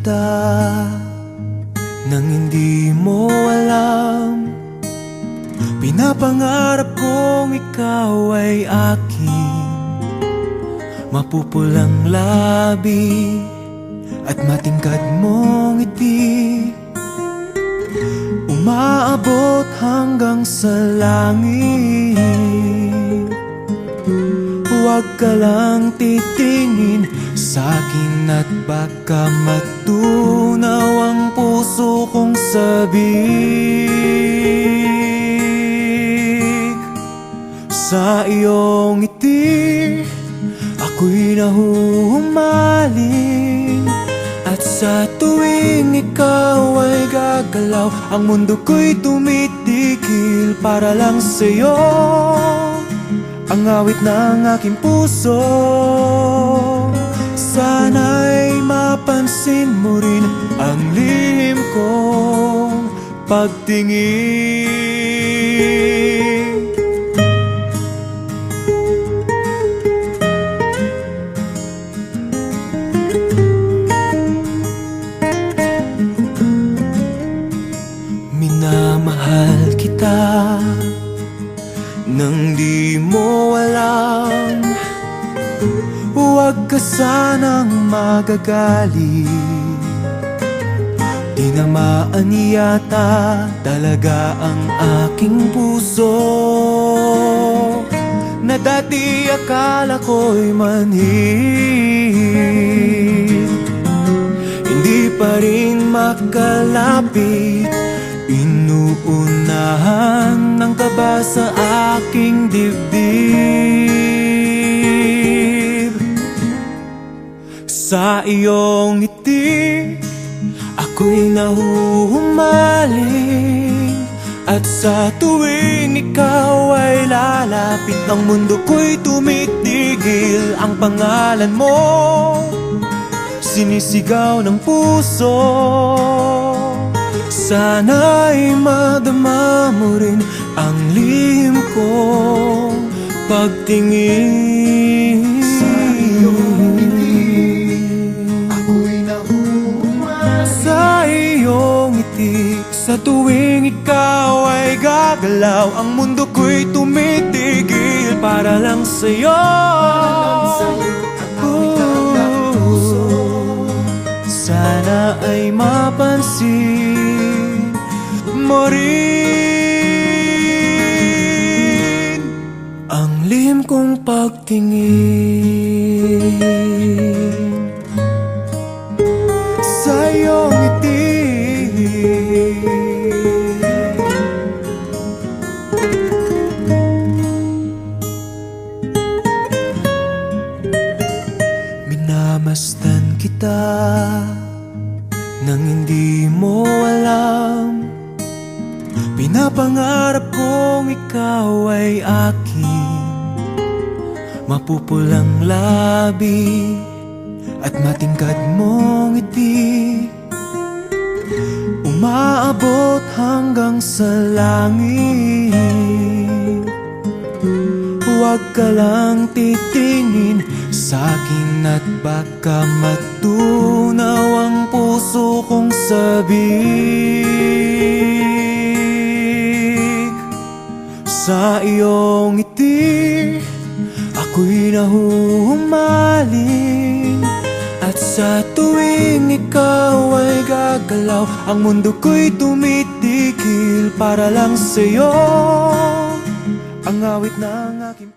kita nang hindi mo alam. Pinapangarap kong ikaw ay aking mapupulang labi at matingkad mong ngiti, umaabot hanggang sa langit. Huwag ka lang titingin sa'kin at baka matunaw ang puso kong sabik. Sa iyong ngiti ako'y nahuhumaling, at sa tuwing ikaw ay gagalaw, ang mundo ko'y tumitigil para lang sa'yo. Ang awit ng aking puso, sana'y mapansin mo rin ang lihim kong pagtingin. Minamahal kita nang di mo alam. Huwag ka sanang magagalit, tinamaan yata talaga ang aking puso, na dati akala ko'y manhid. Hindi pa rin makalapit, inuunahan ng kaba sa aking dibdib. Sa iyong ngiti ako'y nahuhumaling, at sa tuwing ikaw ay lalapit, ang mundo ko'y tumitigil. Ang pangalan mo sinisigaw ng puso, sana'y madama mo rin ang lihim kong pagtingin. Sa iyong ngiti ako'y nahuhumaling, sa iyong ngiti sa tuwing ikaw ay gagalaw, ang mundo ko'y tumitigil para lang sa'yo. Sana ay mapansin mo rin ang lihim kong pagtingin. Sa iyong ngiti minamasdan kita nang hindi mo alam. Pinapangarap kong ikaw ay aking mapupulang labi at matingkad mong ngiti, umaabot hanggang sa langit. Huwag ka lang titingin sa'kin at baka matunaw ang puso kong sabik. Sa iyong ngiti ako'y nahuhumaling, at sa tuwing ikaw ay gagalaw, ang mundo ko'y tumitigil para lang sa'yo. Ang awit ng aking